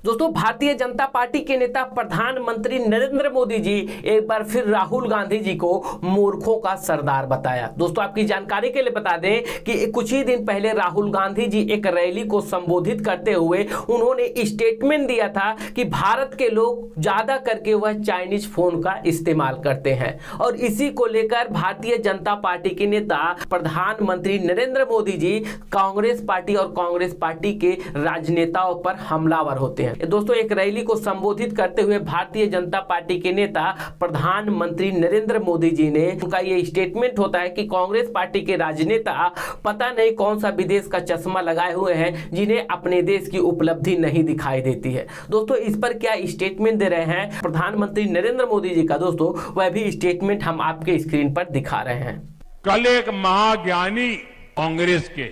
दोस्तों, भारतीय जनता पार्टी के नेता प्रधानमंत्री नरेंद्र मोदी जी एक बार फिर राहुल गांधी जी को मूर्खों का सरदार बताया। दोस्तों, आपकी जानकारी के लिए बता दें कि कुछ ही दिन पहले राहुल गांधी जी एक रैली को संबोधित करते हुए उन्होंने स्टेटमेंट दिया था कि भारत के लोग ज्यादा करके वह चाइनीज फोन का इस्तेमाल करते हैं और इसी को लेकर भारतीय जनता पार्टी के नेता प्रधानमंत्री नरेंद्र मोदी जी कांग्रेस पार्टी और कांग्रेस पार्टी के राजनेताओं पर हमलावर होते हैं। दोस्तों, एक रैली को संबोधित करते हुए भारतीय जनता पार्टी के नेता प्रधानमंत्री नरेंद्र मोदी जी ने उनका यह स्टेटमेंट होता है कि कांग्रेस पार्टी के राजनेता पता नहीं कौन सा विदेश का चश्मा लगाए हुए हैं जिन्हें अपने देश की उपलब्धि नहीं दिखाई देती है। दोस्तों, इस पर क्या स्टेटमेंट दे रहे हैं प्रधानमंत्री नरेंद्र मोदी जी का, दोस्तों वह भी स्टेटमेंट हम आपके स्क्रीन पर दिखा रहे हैं। कल एक महाज्ञानी कांग्रेस के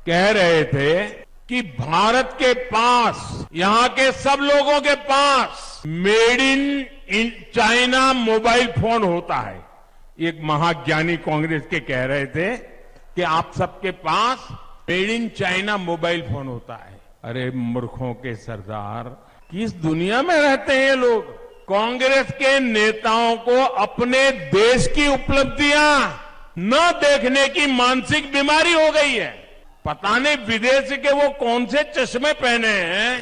कह रहे थे कि भारत के पास, यहां के सब लोगों के पास made in China mobile phone होता है। एक महाज्ञानी कांग्रेस के कह रहे थे कि आप सबके पास made in China mobile phone होता है। अरे मूर्खों के सरदार, किस दुनिया में रहते हैं ये लोग? कांग्रेस के नेताओं को अपने देश की उपलब्धियां न देखने की मानसिक बीमारी हो गई है। पता नहीं विदेश के वो कौन से चश्मे पहने हैं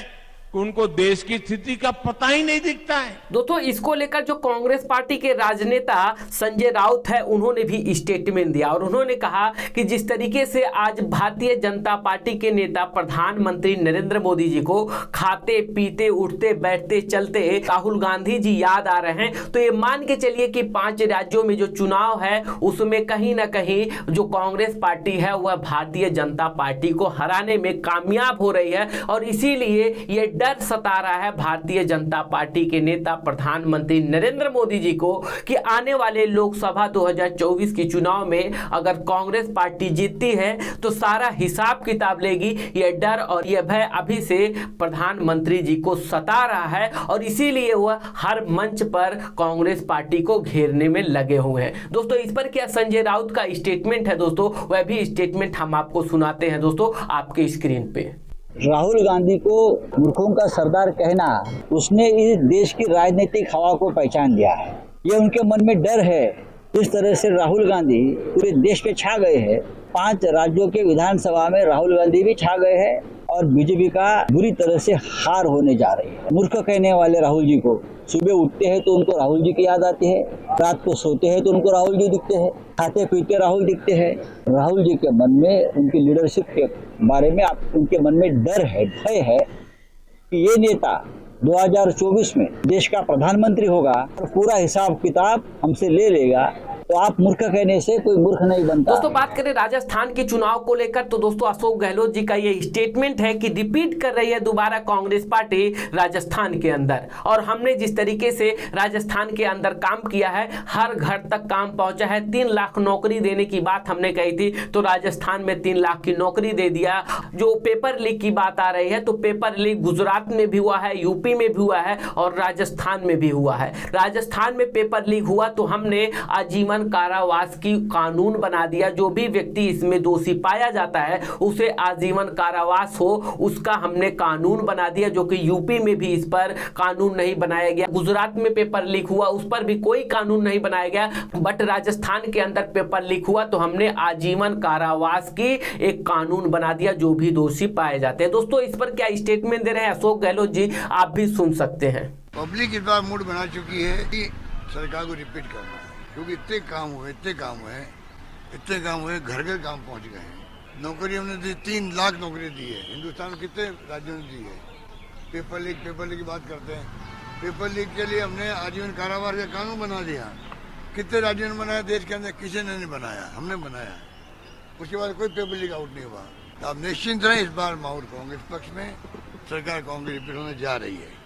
कि उनको देश की स्थिति का पता ही नहीं दिखता है। दोस्तों, इसको लेकर जो कांग्रेस पार्टी के राजनेता संजय राउत है उन्होंने भी स्टेटमेंट दिया और उन्होंने कहा कि जिस तरीके से आज भारतीय जनता पार्टी के नेता प्रधानमंत्री नरेंद्र मोदी जी को खाते पीते उठते बैठते चलते राहुल गांधी जी याद आ रहे हैं, तो ये मान के चलिए कि 5 राज्यों में जो चुनाव है उसमें कहीं ना कहीं जो कांग्रेस पार्टी है वह भारतीय जनता पार्टी को हराने में कामयाब हो रही है और इसीलिए ये डर सता रहा है भारतीय जनता पार्टी के नेता प्रधानमंत्री नरेंद्र मोदी जी को कि आने वाले लोकसभा 2024 के चुनाव में अगर कांग्रेस पार्टी जीतती है तो सारा हिसाब किताब लेगी। यह डर और यह भय अभी से प्रधानमंत्री जी को सता रहा है और इसीलिए वह हर मंच पर कांग्रेस पार्टी को घेरने में लगे हुए हैं। दोस्तों, इस पर क्या संजय राउत का स्टेटमेंट है, दोस्तों वह भी स्टेटमेंट हम आपको सुनाते हैं दोस्तों आपके स्क्रीन पे। राहुल गांधी को मूर्खों का सरदार कहना, उसने इस देश की राजनीतिक हवा को पहचान लिया है। ये उनके मन में डर है। इस तरह से राहुल गांधी पूरे देश पे छा गए हैं। 5 राज्यों के विधानसभा में राहुल गांधी भी छा गए हैं और बीजेपी का बुरी तरह से हार होने जा रही है। मूर्ख कहने वाले राहुल जी को सुबह उठते हैं तो उनको राहुल जी की याद आती है, रात को सोते हैं तो उनको राहुल जी दिखते हैं, खाते पीते राहुल दिखते हैं। राहुल जी के मन में उनकी लीडरशिप के बारे में उनके मन में डर है, भय है कि ये नेता 2024 में देश का प्रधानमंत्री होगा और पूरा हिसाब किताब हमसे ले लेगा। तो आप मूर्ख कहने से कोई मूर्ख नहीं बनता। दोस्तों, बात करें राजस्थान के चुनाव को लेकर तो दोस्तों अशोक गहलोत जी का ये स्टेटमेंट है कि रिपीट कर रही है दोबारा कांग्रेस पार्टी राजस्थान के अंदर और हमने जिस तरीके से राजस्थान के अंदर काम किया है, हर घर तक काम पहुंचा है। 3 लाख नौकरी देने की बात हमने कही थी तो राजस्थान में 3 लाख की नौकरी दे दिया। जो पेपर लीक की बात आ रही है तो पेपर लीक गुजरात में भी हुआ है, यूपी में भी हुआ है और राजस्थान में भी हुआ है। राजस्थान में पेपर लीक हुआ तो हमने आजीवन कारावास की कानून बना दिया। जो भी व्यक्ति इसमें दोषी पाया जाता है उसे आजीवन कारावास हो उसका हमने कानून बना दिया, जो कि यूपी में भी इस पर कानून नहीं बनाया गया। गुजरात में पेपर लीक हुआ उस पर भी कोई कानून नहीं बनाया गया, बट राजस्थान के अंदर पेपर लीक हुआ तो हमने आजीवन कारावास की एक कानून बना दिया जो भी दोषी पाए जाते हैं। दोस्तों, इस पर क्या स्टेटमेंट दे रहे हैं अशोक गहलोत जी, आप भी सुन सकते हैं। पब्लिक इस बार मूड बना चुकी है कि सरकार को रिपीट करना है, क्योंकि इतने काम हुए, घर घर काम पहुंच गए हैं। नौकरी हमने दी, 3 लाख नौकरी दी है। हिंदुस्तान कितने राज्यों ने दी है। पेपर लीक की बात करते हैं। पेपर लीक के लिए हमने आजीवन कारावास का कानून बना दिया। कितने राज्यों ने बनाया देश के अंदर? किसी ने नहीं बनाया, हमने बनाया। उसके बाद कोई पेपर लीक आउट नहीं हुआ। आप निश्चिंत रहें, इस बार माहौल कांग्रेस पक्ष में, सरकार कांग्रेस रिपीट होने जा रही है।